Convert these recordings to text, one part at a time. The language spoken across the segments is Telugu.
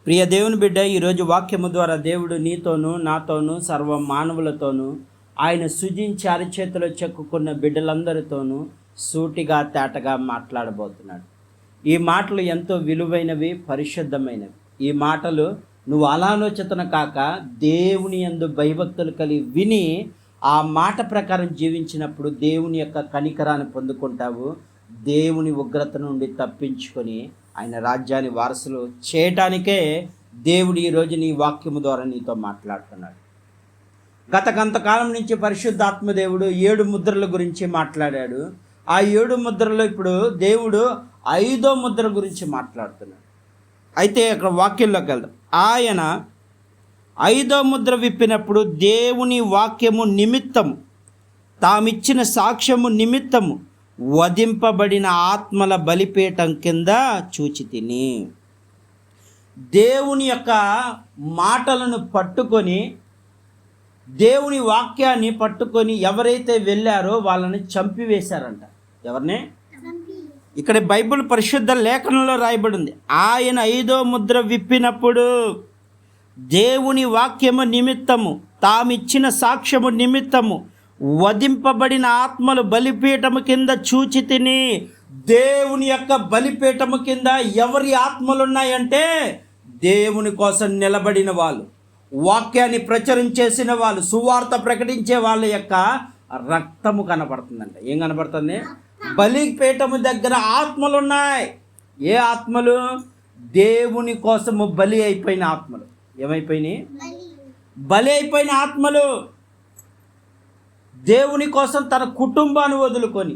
ప్రియ దేవుని బిడ్డ, ఈరోజు వాక్యము ద్వారా దేవుడు నీతోనూ నాతోనూ సర్వ మానవులతోనూ ఆయన సృజించి అరచేతిలో చెక్కుకున్న బిడ్డలందరితోనూ సూటిగా తేటగా మాట్లాడబోతున్నాడు. ఈ మాటలు ఎంతో విలువైనవి, పరిశుద్ధమైనవి. ఈ మాటలు నువ్వు అనాలోచితన కాక దేవుని యందు భయభక్తులు కలిగి విని ఆ మాట ప్రకారం జీవించినప్పుడు దేవుని యొక్క కనికరాన్ని పొందుకుంటావు. దేవుని ఉగ్రత నుండి తప్పించుకొని ఆయన రాజ్యాన్ని వారసులు చేయటానికే దేవుడు ఈరోజు నీ వాక్యము ద్వారా నీతో మాట్లాడుతున్నాడు. గత కొంతకాలం నుంచి పరిశుద్ధాత్మ దేవుడు 7 ముద్రల గురించి మాట్లాడాడు. ఆ 7 ముద్రలో ఇప్పుడు దేవుడు 5వ ముద్ర గురించి మాట్లాడుతున్నాడు. అయితే అక్కడ వాక్యంలోకి వెళ్దాం. ఆయన 5వ ముద్ర విప్పినప్పుడు దేవుని వాక్యము నిమిత్తము, తామిచ్చిన సాక్ష్యము నిమిత్తము వధింపబడిన ఆత్మల బలిపీఠం కింద చూచితిని. దేవుని యొక్క మాటలను పట్టుకొని, దేవుని వాక్యాన్ని పట్టుకొని ఎవరైతే వెళ్ళారో వాళ్ళని చంపివేశారంట. ఎవరిని? ఇక్కడ బైబిల్ పరిశుద్ధ లేఖనంలో రాయబడింది. ఆయన 5వ ముద్ర విప్పినప్పుడు దేవుని వాక్యము నిమిత్తము, తామిచ్చిన సాక్ష్యము నిమిత్తము వధింపబడిన ఆత్మలు బలిపీఠము కింద చూచితిని. దేవుని యొక్క బలిపీఠము కింద ఎవరి ఆత్మలు ఉన్నాయంటే దేవుని కోసం నిలబడిన వాళ్ళు, వాక్యాన్ని ప్రచురించేసిన వాళ్ళు, సువార్త ప్రకటించే వాళ్ళ యొక్క రక్తము కనపడుతుందంట. ఏం కనపడుతుంది? బలిపీఠము దగ్గర ఆత్మలు ఉన్నాయి. ఏ ఆత్మలు? దేవుని కోసము బలి అయిపోయిన ఆత్మలు. ఏమైపోయినాయి? బలి అయిపోయిన ఆత్మలు. దేవుని కోసం తన కుటుంబాన్ని వదులుకొని,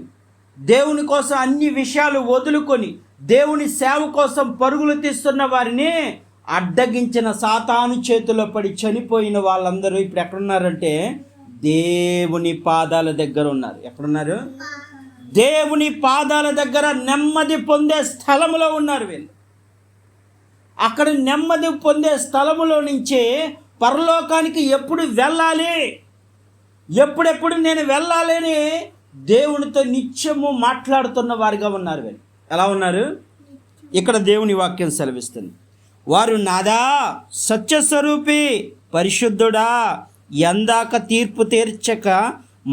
దేవుని కోసం అన్ని విషయాలు వదులుకొని, దేవుని సేవ కోసం పరుగులు తీస్తున్న వారిని అడ్డగించిన సాతాను చేతిలో పడి చనిపోయిన వాళ్ళందరూ ఇప్పుడు ఎక్కడున్నారంటే దేవుని పాదాల దగ్గర ఉన్నారు. ఎక్కడున్నారు? దేవుని పాదాల దగ్గర నెమ్మది పొందే స్థలములో ఉన్నారు వీళ్ళు. అక్కడ నెమ్మది పొందే స్థలములో నుంచి పరలోకానికి ఎప్పుడు వెళ్ళాలి, ఎప్పుడెప్పుడు నేను వెళ్ళాలని దేవునితో నిత్యము మాట్లాడుతున్న వారిగా ఉన్నారు వీళ్ళు. ఎలా ఉన్నారు? ఇక్కడ దేవుని వాక్యం సెలవిస్తుంది. వారు నాదా, సత్యస్వరూపి, పరిశుద్ధుడా, ఎందాక తీర్పు తీర్చక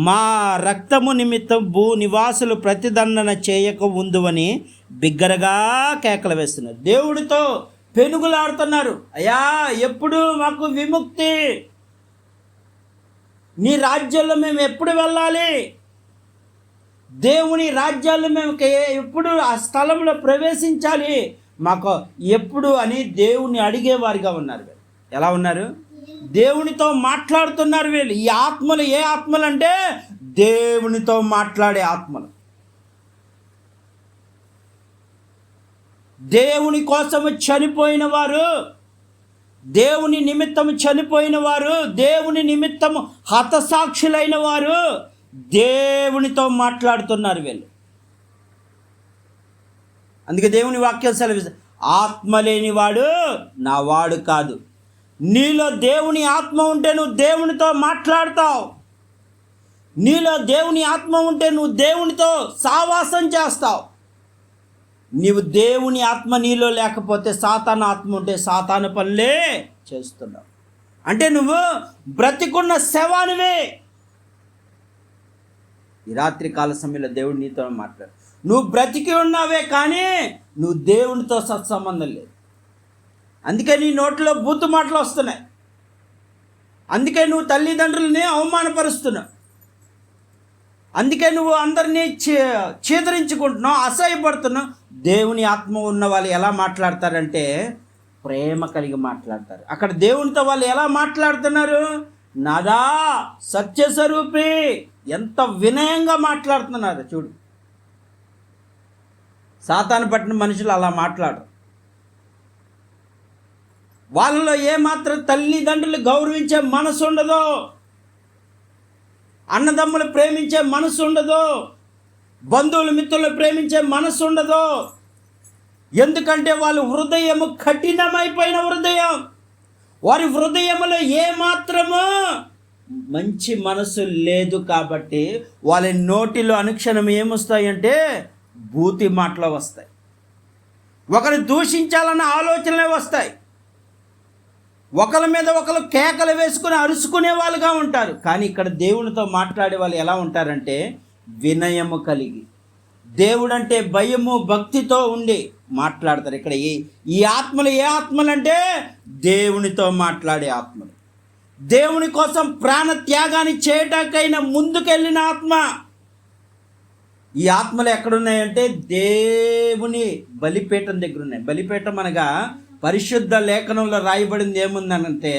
మా రక్తము నిమిత్తం భూ నివాసులు ప్రతిదండన చేయక ఉందువని బిగ్గరగా కేకలు వేస్తున్నారు. దేవుడితో పెనుగులాడుతున్నారు. అయ్యా, ఎప్పుడు మాకు విముక్తి? నీ రాజ్యంలో మేము ఎప్పుడు వెళ్ళాలి? దేవుని రాజ్యాల్లో మేము ఎప్పుడు ఆ స్థలంలో ప్రవేశించాలి? మాకు ఎప్పుడు అని దేవుని అడిగేవారిగా ఉన్నారు వీళ్ళు. ఎలా ఉన్నారు? దేవునితో మాట్లాడుతున్నారు వీళ్ళు. ఈ ఆత్మలు ఏ ఆత్మలు అంటే దేవునితో మాట్లాడే ఆత్మలు. దేవుని కోసము చనిపోయిన వారు, దేవుని నిమిత్తము చనిపోయిన వారు, దేవుని నిమిత్తము హతసాక్షులైన వారు దేవునితో మాట్లాడుతున్నారు వీళ్ళు. అందుకే దేవుని వాక్యం సెలవిస్తుంది, ఆత్మ లేనివాడు నా వాడు కాదు. నీలో దేవుని ఆత్మ ఉంటే నువ్వు దేవునితో మాట్లాడతావు. నీలో దేవుని ఆత్మ ఉంటే నువ్వు దేవునితో సావాసం చేస్తావు. నీవు దేవుని ఆత్మ నీలో లేకపోతే సాతాను ఆత్మ ఉంటే సాతాను పనులే చేస్తున్నావు. అంటే నువ్వు బ్రతికున్న శవానివే. ఈ రాత్రి కాల సమయంలో దేవుడు నీతో మాట్లాడు. నువ్వు బ్రతికి ఉన్నావే కానీ నువ్వు దేవునితో సత్సంబంధం లేదు. అందుకే నీ నోట్లో బూతు మాటలు వస్తున్నాయి. అందుకే నువ్వు తల్లిదండ్రులని అవమానపరుస్తున్నావు. అందుకే నువ్వు అందరినీ చీదరించుకుంటున్నావు, అసహ్యపడుతున్నావు. దేవుని ఆత్మ ఉన్న వాళ్ళు ఎలా మాట్లాడతారంటే ప్రేమ కలిగి మాట్లాడతారు. అక్కడ దేవునితో వాళ్ళు ఎలా మాట్లాడుతున్నారు? నాదా, సత్యస్వరూపి, ఎంత వినయంగా మాట్లాడుతున్నారు చూడు. సాతాను పట్టిన మనుషులు అలా మాట్లాడరు. వాళ్ళలో ఏమాత్రం తల్లిదండ్రులు గౌరవించే మనసు ఉండదు, అన్నదమ్ములు ప్రేమించే మనసు ఉండదు, బంధువులు మిత్రులు ప్రేమించే మనసు ఉండదు. ఎందుకంటే వాళ్ళ హృదయము కఠినమైపోయిన హృదయం. వారి హృదయములో ఏమాత్రము మంచి మనసు లేదు. కాబట్టి వాళ్ళ నోటిలో అనుక్షణం ఏమొస్తాయంటే బూతి మాటలు వస్తాయి. ఒకరు దూషించాలన్న ఆలోచనలే వస్తాయి. ఒకరి మీద ఒకరు కేకలు వేసుకుని అరుచుకునే వాళ్ళుగా ఉంటారు. కానీ ఇక్కడ దేవునితో మాట్లాడే వాళ్ళు ఎలా ఉంటారంటే వినయము కలిగి, దేవుడంటే భయము భక్తితో ఉండి మాట్లాడతారు. ఇక్కడ ఈ ఆత్మలు ఏ ఆత్మలు అంటే దేవునితో మాట్లాడే ఆత్మలు, దేవుని కోసం ప్రాణ త్యాగాన్ని చేయటానికైనా ముందుకెళ్ళిన ఆత్మ. ఈ ఆత్మలు ఎక్కడున్నాయంటే దేవుని బలిపీఠం దగ్గర ఉన్నాయి. బలిపీఠం అనగా పరిశుద్ధ లేఖనంలో రాయబడింది ఏముందనంటే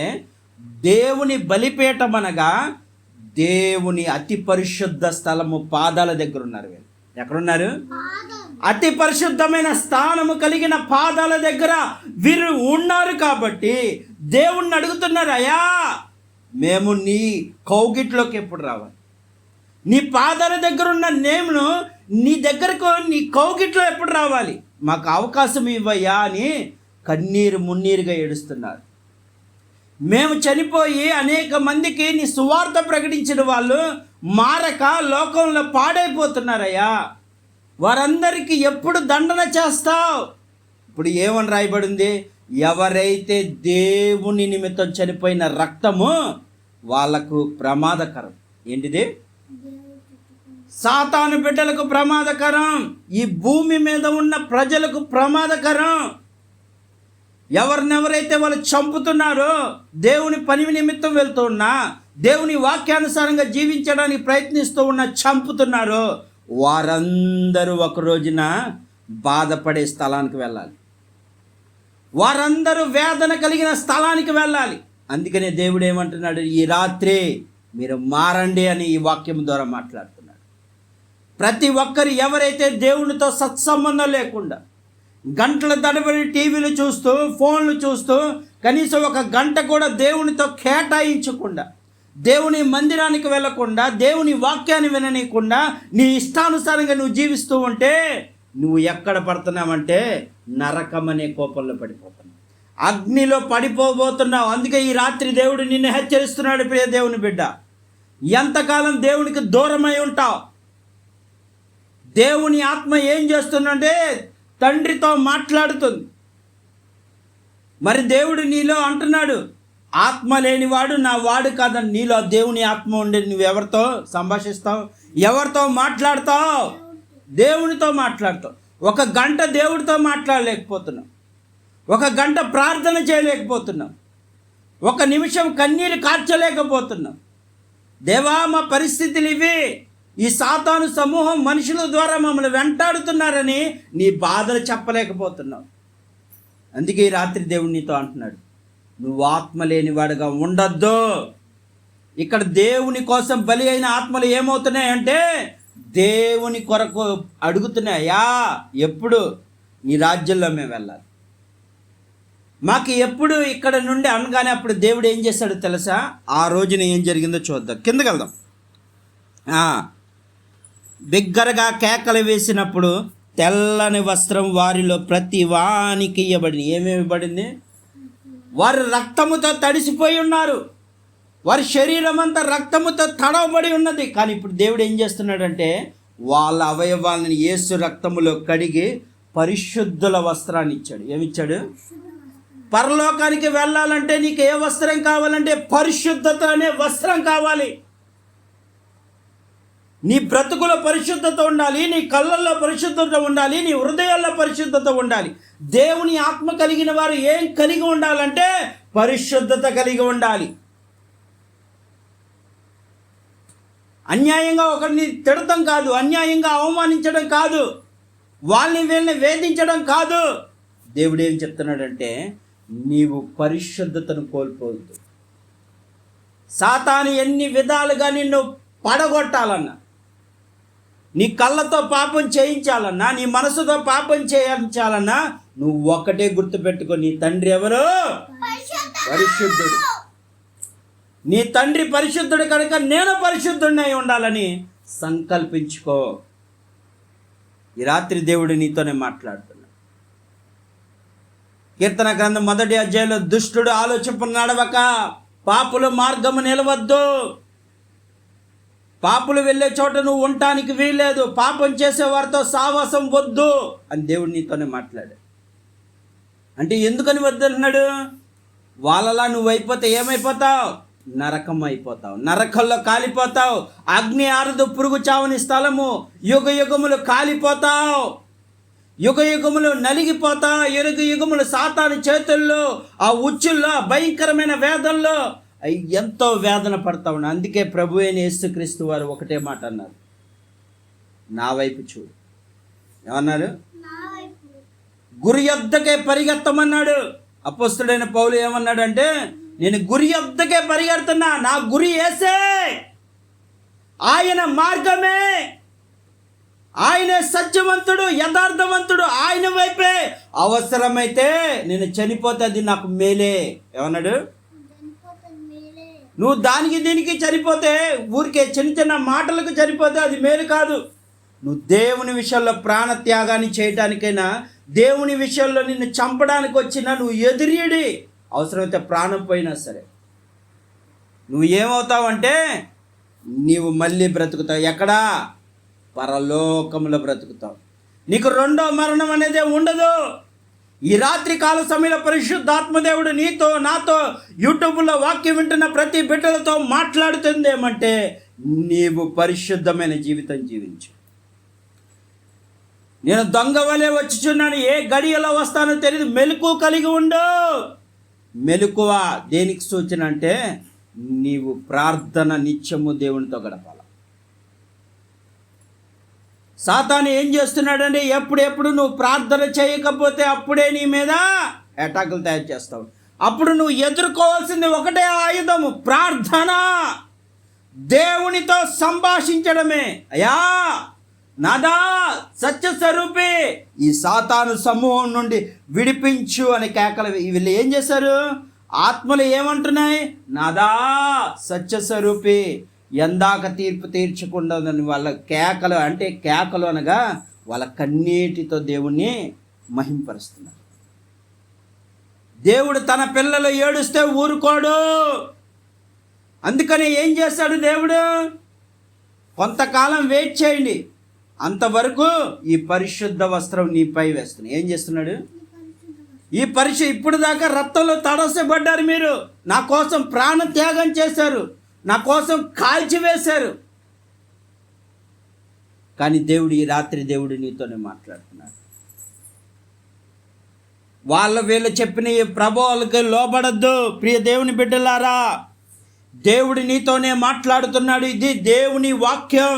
దేవుని బలిపీఠం అనగా దేవుని అతి పరిశుద్ధ స్థలము పాదాల దగ్గర ఉన్నారు. వీళ్ళు ఎక్కడున్నారు? అతి పరిశుద్ధమైన స్థానము కలిగిన పాదాల దగ్గర వీరు ఉన్నారు. కాబట్టి దేవుణ్ణి అడుగుతున్నారు, అయ్యా మేము నీ కౌగిట్లోకి ఎప్పుడు రావాలి? నీ పాదాల దగ్గర ఉన్న నేను నీ దగ్గరకు నీ కౌగిట్లో ఎప్పుడు రావాలి? మాకు అవకాశం ఇవ్వయ్యా అని కన్నీరు మున్నీరుగా ఏడుస్తున్నారు. మేము చనిపోయి అనేక మందికి నీ సువార్త ప్రకటించిన వాళ్ళు మారక లోకంలో పాడైపోతున్నారయ్యా, వారందరికీ ఎప్పుడు దండన చేస్తావు? ఇప్పుడు ఏమని రాయబడింది? ఎవరైతే దేవుని నిమిత్తం చనిపోయిన రక్తము వాళ్ళకు ప్రమాదకరం. ఏంటిది? సాతాను బిడ్డలకు ప్రమాదకరం, ఈ భూమి మీద ఉన్న ప్రజలకు ప్రమాదకరం. ఎవరినెవరైతే వాళ్ళు చంపుతున్నారో, దేవుని పని నిమిత్తం వెళ్తూ ఉన్నా, దేవుని వాక్యానుసారంగా జీవించడానికి ప్రయత్నిస్తూ ఉన్న చంపుతున్నారో వారందరూ ఒక రోజున బాధపడే స్థలానికి వెళ్ళాలి. వారందరూ వేదన కలిగిన స్థలానికి వెళ్ళాలి. అందుకనే దేవుడు ఏమంటున్నాడు? ఈ రాత్రి మీరు మారండి అని ఈ వాక్యం ద్వారా మాట్లాడుతున్నాడు. ప్రతి ఒక్కరు ఎవరైతే దేవునితో సత్సంబంధం లేకుండా గంటల తడబడి టీవీలు చూస్తూ ఫోన్లు చూస్తూ కనీసం ఒక గంట కూడా దేవునితో కేటాయించకుండా, దేవుని మందిరానికి వెళ్ళకుండా, దేవుని వాక్యాన్ని విననీయకుండా నీ ఇష్టానుసారంగా నువ్వు జీవిస్తూ ఉంటే నువ్వు ఎక్కడ పడుతున్నావంటే నరకం అనే కోపంలో పడిపోతున్నావు, అగ్నిలో పడిపోబోతున్నావు. అందుకే ఈ రాత్రి దేవుడు నిన్ను హెచ్చరిస్తున్నాడు. ప్రియ దేవుని బిడ్డ, ఎంతకాలం దేవునికి దూరమై ఉంటావు? దేవుని ఆత్మ ఏం చేస్తుందంటే తండ్రితో మాట్లాడుతుంది. మరి దేవుడు నీలో అంటున్నాడు, ఆత్మ లేనివాడు నా వాడు కాదని. నీలో దేవుని ఆత్మ ఉండి నువ్వు ఎవరితో సంభాషిస్తావు? ఎవరితో మాట్లాడతావు? దేవునితో మాట్లాడతావు. ఒక గంట దేవుడితో మాట్లాడలేకపోతున్నావు, ఒక గంట ప్రార్థన చేయలేకపోతున్నావు, ఒక నిమిషం కన్నీరు కార్చలేకపోతున్నావు. దేవా, మా పరిస్థితులు ఇవి, ఈ సాతాను సమూహం మనుషుల ద్వారా మమ్మల్ని వెంటాడుతున్నారని నీ బాధలు చెప్పలేకపోతున్నావు. అందుకే ఈ రాత్రి దేవుడు నీతో అంటున్నాడు, నువ్వు ఆత్మ లేనివాడుగా ఉండొద్దు. ఇక్కడ దేవుని కోసం బలి అయిన ఆత్మలు ఏమవుతున్నాయంటే దేవుని కొరకు అడుగుతున్నాయా, ఎప్పుడు నీ రాజ్యంలో మేము వెళ్ళాలి, మాకు ఎప్పుడు ఇక్కడ నుండి అనగానే అప్పుడు దేవుడు ఏం చేశాడో తెలుసా? ఆ రోజున ఏం జరిగిందో చూద్దాం. కిందకి వెళ్దాం. బిగ్గరగా కేకలు వేసినప్పుడు తెల్లని వస్త్రం వారిలో ప్రతి వానికి ఇవ్వబడింది. ఏమేమి ఇవ్వబడింది? వారు రక్తముతో తడిసిపోయి ఉన్నారు, వారి శరీరం అంతా రక్తముతో తడవబడి ఉన్నది. కానీ ఇప్పుడు దేవుడు ఏం చేస్తున్నాడంటే వాళ్ళ అవయవాలను యేసు రక్తములో కడిగి పరిశుద్ధుల వస్త్రాన్ని ఇచ్చాడు. ఏమిచ్చాడు? పరలోకానికి వెళ్ళాలంటే నీకు ఏ వస్త్రం కావాలంటే పరిశుద్ధత అనే వస్త్రం కావాలి. నీ బ్రతుకులో పరిశుద్ధత ఉండాలి, నీ కళ్ళల్లో పరిశుద్ధత ఉండాలి, నీ హృదయాల్లో పరిశుద్ధత ఉండాలి. దేవుని ఆత్మ కలిగిన వారు ఏం కలిగి ఉండాలంటే పరిశుద్ధత కలిగి ఉండాలి. అన్యాయంగా ఒకరిని తిడతం కాదు, అన్యాయంగా అవమానించడం కాదు, వాళ్ళని వీళ్ళని వేధించడం కాదు. దేవుడు ఏం చెప్తున్నాడంటే నీవు పరిశుద్ధతను కోల్పోవద్దు. సాతాను ఎన్ని విధాలుగా నిన్ను పడగొట్టాలన్నా, నీ కళ్ళతో పాపం చేయించాలన్నా, నీ మనసుతో పాపం చేయించాలన్నా నువ్వు ఒక్కటే గుర్తుపెట్టుకో, నీ తండ్రి ఎవరు? పరిశుద్ధుడు. నీ తండ్రి పరిశుద్ధుడు కనుక నేను పరిశుద్ధుడినై ఉండాలని సంకల్పించుకో. ఈ రాత్రి దేవుడు నీతోనే మాట్లాడుతున్నాడు. కీర్తన గ్రంథం 1వ అధ్యాయంలో దుష్టుడు ఆలోచింప నడవక పాపుల మార్గము నిలవద్దు. పాపులు వెళ్ళే చోట నువ్వు ఉండటానికి వీల్లేదు, పాపం చేసేవారితో సావాసం వద్దు అని దేవుడు నీతోనే మాట్లాడాడు. అంటే ఎందుకని వద్దు అన్నాడు? వాళ్ళలా నువ్వు అయిపోతే ఏమైపోతావు? నరకం అయిపోతావు, నరకంలో కాలిపోతావు. అగ్ని ఆరదు, పురుగు చావని స్థలము. యుగ యుగములు కాలిపోతావు, యుగ యుగములు నలిగిపోతావు. యుగములు సాతాను చేతుల్లో, ఆ ఉచ్చుల్లో, భయంకరమైన వేదనలో ఎంతో వేదన పడతావు. అందుకే ప్రభు అయిన యేసుక్రీస్తు వారు ఒకటే మాట అన్నారు, నా వైపు చూడు. ఏమన్నారు? గురి యొద్దకే పరిగెత్తమన్నాడు. అపోస్తలుడైన పౌలు ఏమన్నాడంటే, నేను గురి యొద్దకే పరిగెడుతున్నా, నా గురి యేసే, ఆయన మార్గమే, ఆయన సత్యవంతుడు, యథార్థవంతుడు, ఆయన వైపే. అవసరమైతే నేను చనిపోతే అది నాకు మేలే. ఏమన్నాడు? నువ్వు దానికి దీనికి చనిపోతే, ఊరికే చిన్న చిన్న మాటలకు చనిపోతే అది మేలు కాదు. నువ్వు దేవుని విషయంలో ప్రాణత్యాగాన్ని చేయటానికైనా, దేవుని విషయంలో నిన్ను చంపడానికి వచ్చినా నువ్వు ఎదురీడి, అవసరమైతే ప్రాణం పోయినా సరే నువ్వు ఏమవుతావంటే నీవు మళ్ళీ బ్రతుకుతావు. ఎక్కడా? పరలోకంలో బ్రతుకుతావు. నీకు రెండో మరణం అనేది ఉండదు. ఈ రాత్రి కాల సమయంలో పరిశుద్ధాత్మదేవుడు నీతో, నాతో, యూట్యూబ్లో వాక్యం వింటున్న ప్రతి బిడ్డలతో మాట్లాడుతుంది ఏమంటే, నీవు పరిశుద్ధమైన జీవితం జీవించు. నేను దొంగ వలె వచ్చుచున్నాను, ఏ గడియలో వస్తానో తెలియదు, మెలకువ కలిగి ఉండు. మెలకువ దేనికి సూచన అంటే, నీవు ప్రార్థన నిత్యము దేవునితో గడపాలి. సాతాను ఏం చేస్తున్నాడంటే, ఎప్పుడెప్పుడు నువ్వు ప్రార్థన చేయకపోతే అప్పుడే నీ మీద అటాకులు తయారు చేస్తావు. అప్పుడు నువ్వు ఎదుర్కోవాల్సింది ఒకటే ఆయుధము, ప్రార్థన, దేవునితో సంభాషించడమే. అయ్యా నాదా సత్యస్వరూపి, ఈ సాతాను సమూహం నుండి విడిపించు అని కేకలు. వీళ్ళు ఏం చేశారు? ఆత్మలు ఏమంటున్నాయి? నాదా సత్యస్వరూపి, ఎందాక తీర్పు తీర్చకుండా వాళ్ళ కేకలు. అంటే కేకలు అనగా వాళ్ళ కన్నీటితో దేవుణ్ణి మహింపరుస్తున్నారు. దేవుడు తన పిల్లలు ఏడుస్తే ఊరుకోడు. అందుకని ఏం చేస్తాడు దేవుడు? కొంతకాలం వెయిట్ చేయండి, అంతవరకు ఈ పరిశుద్ధ వస్త్రం నీపై వేస్తున్నాడు. ఏం చేస్తున్నాడు? ఈ ఇప్పుడు దాకా రక్తంలో తడసబడ్డారు, మీరు నా కోసం ప్రాణ త్యాగం చేశారు, నా కోసం కాల్చివేశారు. కానీ దేవుడు ఈ రాత్రి దేవుడు నీతోనే మాట్లాడుతున్నాడు. వీళ్ళు చెప్పిన ఈ ప్రభావాలకు లోబడద్దు. ప్రియ దేవుని బిడ్డలారా, దేవుడు నీతోనే మాట్లాడుతున్నాడు. ఇది దేవుని వాక్యం.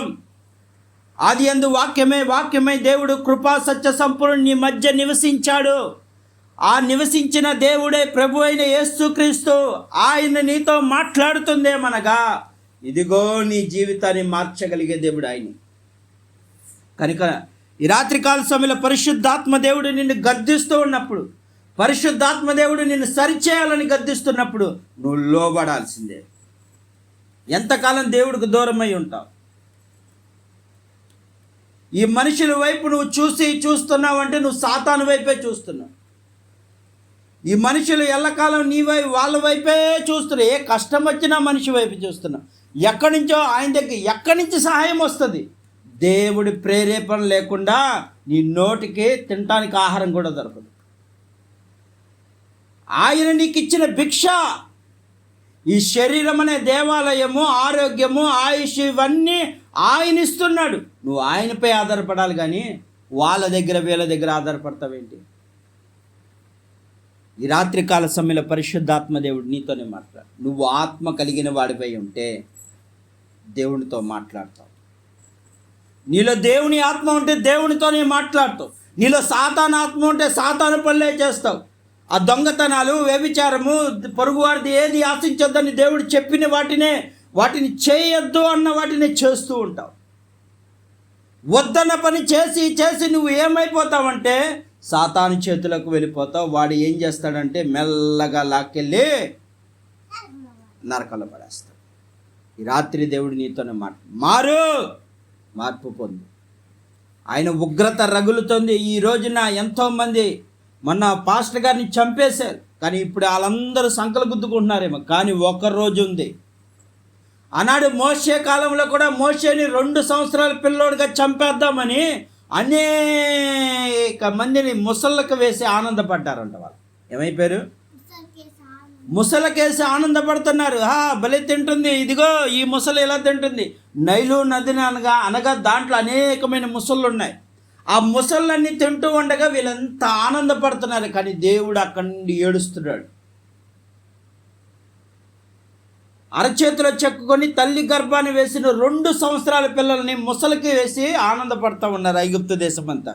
ఆది యందు వాక్యమై దేవుడు కృపా సత్య సంపూర్ణ నీ మధ్య నివసించాడు. ఆ నివసించిన దేవుడే ప్రభు అయిన యేసుక్రీస్తు. ఆయన నీతో మాట్లాడుతుందేమనగా, ఇదిగో నీ జీవితాన్ని మార్చగలిగే దేవుడు ఆయన. కనుక ఈ రాత్రికాల సమయంలో పరిశుద్ధాత్మ దేవుడు నిన్ను గద్దిస్తూ ఉన్నప్పుడు, పరిశుద్ధాత్మ దేవుడు నిన్ను సరిచేయాలని గద్దిస్తున్నప్పుడు నువ్వు లోబడాల్సిందే. ఎంతకాలం దేవుడికి దూరమై ఉంటావు? ఈ మనుషుల వైపు నువ్వు చూస్తున్నావు అంటే నువ్వు సాతాను వైపే చూస్తున్నావు. ఈ మనుషులు ఎల్లకాలం వాళ్ళ వైపే చూస్తున్నారు. ఏ కష్టం వచ్చినా మనిషి వైపు చూస్తున్నావు. ఎక్కడి నుంచో ఆయన దగ్గర ఎక్కడి నుంచి సహాయం వస్తుంది? దేవుడి ప్రేరేపణ లేకుండా నీ నోటికి తినటానికి ఆహారం కూడా దొరకదు. ఆయన నీకు ఇచ్చిన భిక్ష, ఈ శరీరం అనే దేవాలయము, ఆరోగ్యము, ఆయుష్, ఇవన్నీ ఆయన ఇస్తున్నాడు. నువ్వు ఆయనపై ఆధారపడాలి, కానీ వీళ్ళ దగ్గర ఆధారపడతావేంటి? ఈ రాత్రికాల సమయంలో పరిశుద్ధాత్మ దేవుడు నీతోనే మాట్లాడు. నువ్వు ఆత్మ కలిగిన వాడిపై ఉంటే దేవునితో మాట్లాడతావు. నీలో దేవుని ఆత్మ ఉంటే దేవునితోనే మాట్లాడతావు. నీలో సాతాను ఆత్మ ఉంటే సాతాను పనులే చేస్తావు. ఆ దొంగతనాలు, వ్యభిచారము, పొరుగువారిది ఏది ఆశించొద్దని దేవుడు చెప్పిన వాటిని చేయొద్దు అన్న వాటిని చేస్తూ ఉంటావు. వద్దన్న పని చేసి నువ్వు ఏమైపోతావంటే సాతాను చేతులకు వెళ్ళిపోతావు. వాడు ఏం చేస్తాడంటే మెల్లగా లాక్కెళ్ళి నరకంలో పడేస్తాడు. ఈ రాత్రి దేవుడు నీతోనే మార్పు పొందు. ఆయన ఉగ్రత రగులుతుంది. ఈ రోజున ఎంతోమంది, మొన్న పాస్టర్ గారిని చంపేశారు, కానీ ఇప్పుడు వాళ్ళందరూ సంకలు గుద్దుకుంటున్నారేమో. కానీ ఒక రోజు ఉంది, ఆనాడు మోషే కాలంలో కూడా మోషేని 2 సంవత్సరాల పిల్లోడుగా చంపేద్దామని అనేక మందిని ముసళ్ళకు వేసి ఆనందపడ్డారంట. వాళ్ళు ఏమైపోయారు? ముసలకేసి ఆనందపడుతున్నారు. భలే తింటుంది, ఇదిగో ఈ ముసలి ఎలా తింటుంది. నైలు నదిని అనగా దాంట్లో అనేకమైన ముసళ్ళు ఉన్నాయి. ఆ ముసళ్ళన్నీ తింటూ ఉండగా వీళ్ళంతా ఆనందపడుతున్నారు. కానీ దేవుడు అక్కడి నుండి ఏడుస్తున్నాడు. అరచేతిలో చెక్కుకొని తల్లి గర్భాన్ని వేసిన 2 సంవత్సరాల పిల్లల్ని ముసలికి వేసి ఆనందపడుతూ ఉన్నారు ఐగుప్తు దేశం అంతా.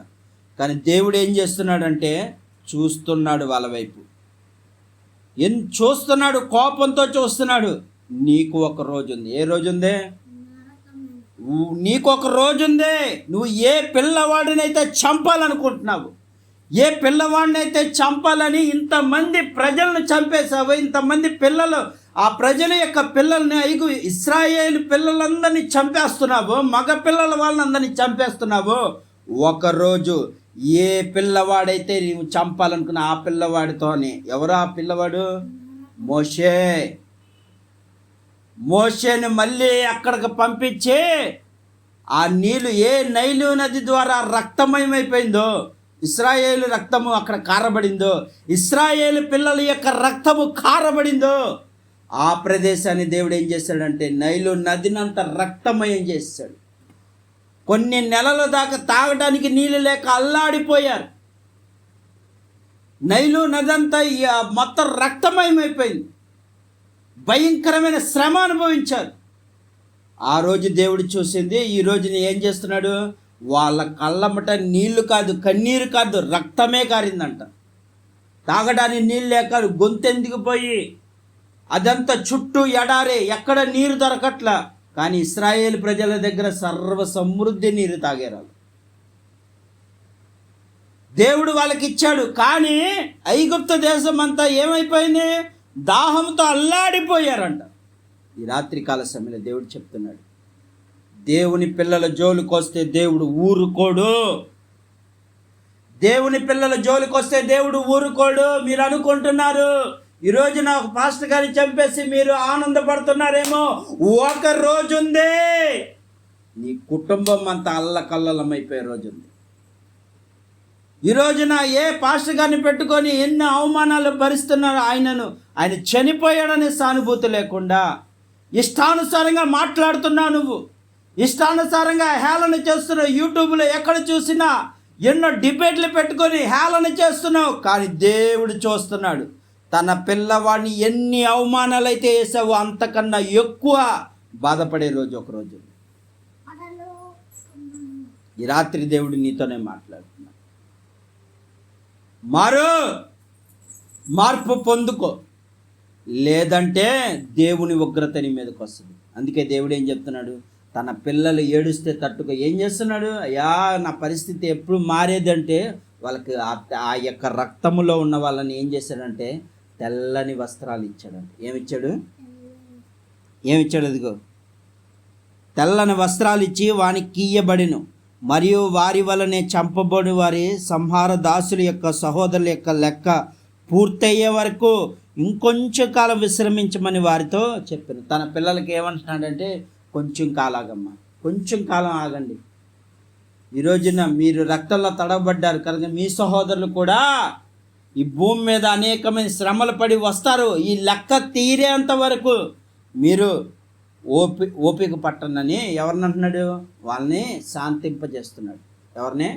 కానీ దేవుడు ఏం చేస్తున్నాడంటే చూస్తున్నాడు వాళ్ళ వైపు. చూస్తున్నాడు, కోపంతో చూస్తున్నాడు. నీకు ఒక రోజు ఉంది. ఏ రోజు ఉంది? నీకు ఒక రోజు ఉంది. నువ్వు ఏ పిల్లవాడినైతే చంపాలనుకుంటున్నావు, ఏ పిల్లవాడినైతే చంపాలని ఇంతమంది ప్రజలను చంపేశావు, ఇంతమంది పిల్లలు, ఆ ప్రజల యొక్క పిల్లల్ని ఇశ్రాయేలు పిల్లలందరినీ చంపేస్తున్నావు, మగ పిల్లల వాళ్ళందరినీ చంపేస్తున్నావు. ఒకరోజు ఏ పిల్లవాడైతే నీవు చంపాలనుకున్న ఆ పిల్లవాడితోనే, ఎవరు ఆ పిల్లవాడు? మోషేని మళ్ళీ అక్కడికి పంపించి ఆ నీళ్ళు ఏ నైలు నది ద్వారా రక్తమయమైపోయిందో, ఇశ్రాయేలు రక్తము అక్కడ కారబడిందో, ఇశ్రాయేలు పిల్లల యొక్క రక్తము కారబడిందో, ఆ ప్రదేశాన్ని దేవుడు ఏం చేశాడంటే నైలు నదినంత రక్తమయం చేశాడు. కొన్ని నెలల దాకా తాగడానికి నీళ్ళు లేక అల్లాడిపోయారు. నైలు నదంతా మొత్తం రక్తమయమైపోయింది. భయంకరమైన శ్రమ అనుభవించారు. ఆ రోజు దేవుడు చూసింది. ఈ రోజుని ఏం చేస్తున్నాడు? వాళ్ళ కళ్ళమ్మట నీళ్లు కాదు, కన్నీరు కాదు, రక్తమే కారిందంట. తాగడానికి నీళ్ళు లేక గొంతెందుకు పోయి అదంతా చుట్టూ ఎడారే, ఎక్కడ నీరు దొరకట్లా. కానీ ఇశ్రాయేలు ప్రజల దగ్గర సర్వ సమృద్ధి నీరు తాగారు. దేవుడు వాళ్ళకి ఇచ్చాడు. కానీ ఐగుప్తు దేశం అంతా ఏమైపోయింది? దాహంతో అల్లాడిపోయారంట. ఈ రాత్రికాల సమయంలో దేవుడు చెప్తున్నాడు, దేవుని పిల్లల జోలికొస్తే దేవుడు ఊరుకోడు. దేవుని పిల్లల జోలికొస్తే దేవుడు ఊరుకోడు. మీరు అనుకుంటున్నారు ఈరోజు నాకు పాస్టర్ గారిని చంపేసి మీరు ఆనందపడుతున్నారేమో. ఒక రోజు ఉంది, నీ కుటుంబం అంతా అల్లకల్లలమైపోయే రోజు ఉంది. ఈ రోజున ఏ పాస్టర్ గారిని పెట్టుకొని ఎన్ని అవమానాలు భరిస్తున్నారు. ఆయన చనిపోయాడనే సానుభూతి లేకుండా ఇష్టానుసారంగా మాట్లాడుతున్నావు. నువ్వు ఇష్టానుసారంగా హేళన చేస్తున్నావు. యూట్యూబ్లో ఎక్కడ చూసినా ఎన్నో డిబేట్లు పెట్టుకొని హేళన చేస్తున్నావు. కానీ దేవుడు చూస్తున్నాడు. తన పిల్లవాడిని ఎన్ని అవమానాలు అయితే వేసావో అంతకన్నా ఎక్కువ బాధపడే రోజు ఒకరోజు. ఈ రాత్రి దేవుడు నీతోనే మాట్లాడుతున్నాడు. మార్పు పొందుకో, లేదంటే దేవుని ఉగ్రత నీ మీదకి వస్తుంది. అందుకే దేవుడు ఏం చెప్తున్నాడు? తన పిల్లలు ఏడుస్తే తట్టుకో. ఏం చేస్తున్నాడు? అయ్యా నా పరిస్థితి ఎప్పుడు మారేదంటే వాళ్ళకి ఆ యొక్క రక్తములో ఉన్న వాళ్ళని ఏం చేశాడంటే తెల్లని వస్త్రాలు ఇచ్చాడంట. ఏమిచ్చాడు? అదిగో తెల్లని వస్త్రాలు ఇచ్చి వానికి కీయబడిను, మరియు వారి వలనే చంపబడి వారి సంహార దాసుల యొక్క సహోదరుల యొక్క లెక్క పూర్తయ్యే వరకు ఇంకొంచెం కాలం విశ్రమించమని వారితో చెప్పాను. తన పిల్లలకి ఏమంటున్నాడంటే కొంచెం కాలాగమ్మా, కొంచెం కాలం ఆగండి. ఈ రోజున మీరు రక్తంలో తడబడ్డారు కనుక మీ సహోదరులు కూడా ఈ భూమి మీద అనేకమైన శ్రమలు పడి వస్తారు. ఈ లెక్క తీరేంత వరకు మీరు ఓపిక పట్టనని ఎవరిని అంటున్నాడు? వాళ్ళని శాంతింపజేస్తున్నాడు. ఎవరిని?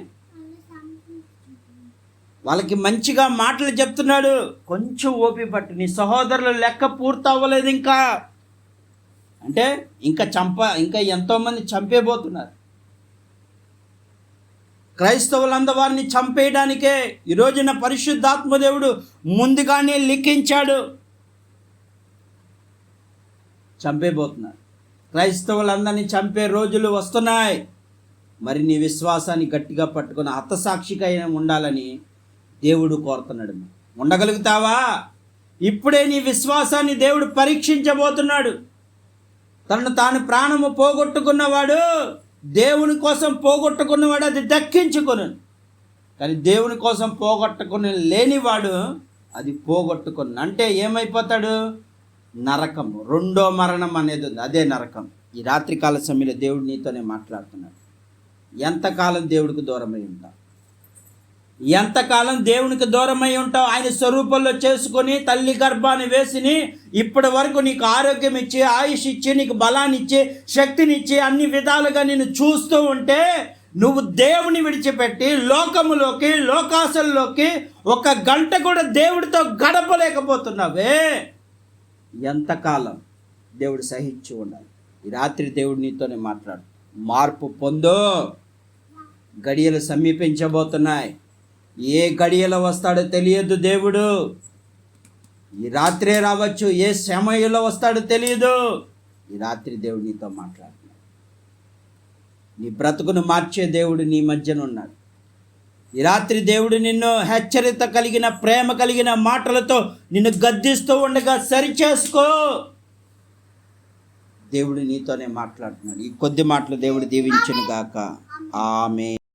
వాళ్ళకి మంచిగా మాటలు చెప్తున్నాడు. కొంచెం ఓపిక పట్టు, నీ సహోదరులు లెక్క పూర్తి అవ్వలేదు ఇంకా. అంటే ఇంకా ఎంతోమంది చంపేబోతున్నారు. క్రైస్తవులందరూ వారిని చంపేయడానికే ఈ రోజున పరిశుద్ధాత్మదేవుడు ముందుగానే లిఖించాడు. చంపేబోతున్నారు. క్రైస్తవులందరినీ చంపే రోజులు వస్తున్నాయి. మరి నీ విశ్వాసాన్ని గట్టిగా పట్టుకొని హతసాక్షిగా ఉండాలని దేవుడు కోరుతున్నాడు. ఉండగలుగుతావా? ఇప్పుడే నీ విశ్వాసాన్ని దేవుడు పరీక్షించబోతున్నాడు. తనను తాను ప్రాణము పోగొట్టుకున్నవాడు దేవుని కోసం పోగొట్టుకున్నవాడు అది దక్కించుకొను. కానీ దేవుని కోసం పోగొట్టుకుని లేనివాడు అది పోగొట్టుకుని అంటే ఏమైపోతాడు? నరకము, రెండో మరణం అనేది ఉంది, అదే నరకం. ఈ రాత్రికాల సమయంలో దేవుడు నీతోనే మాట్లాడుతున్నాడు. ఎంతకాలం దేవుడికి దూరమై ఉంటావు? ఎంతకాలం దేవునికి దూరమై ఉంటావు? ఆయన స్వరూపంలో చేసుకొని తల్లి గర్భాన్ని వేసిని ఇప్పటి వరకు నీకు ఆరోగ్యం ఇచ్చి, ఆయుష్ ఇచ్చి, నీకు బలాన్ని ఇచ్చి, శక్తినిచ్చి, అన్ని విధాలుగా నేను చూస్తూ ఉంటే నువ్వు దేవుని విడిచిపెట్టి లోకములోకి, లోకాశల్లోకి ఒక గంట కూడా దేవుడితో గడపలేకపోతున్నావే. ఎంతకాలం దేవుడు సహించి ఉండాలి. ఈ రాత్రి దేవుడు నీతోనే మాట్లాడు. మార్పు పొందో. గడియలు సమీపించబోతున్నాయి. ఏ గడియలో వస్తాడో తెలియదు దేవుడు. ఈ రాత్రే రావచ్చు, ఏ సమయంలో వస్తాడో తెలియదు. ఈ రాత్రి దేవుడు నీతో మాట్లాడుతున్నాడు. నీ బ్రతుకును మార్చే దేవుడు నీ మధ్యన ఉన్నాడు. ఈ రాత్రి దేవుడు నిన్ను హెచ్చరిత కలిగిన, ప్రేమ కలిగిన మాటలతో నిన్ను గద్దిస్తూ ఉండగా సరిచేసుకో. దేవుడు నీతోనే మాట్లాడుతున్నాడు. ఈ కొద్ది మాటలు దేవుడు దీవించును గాక. ఆమేన్.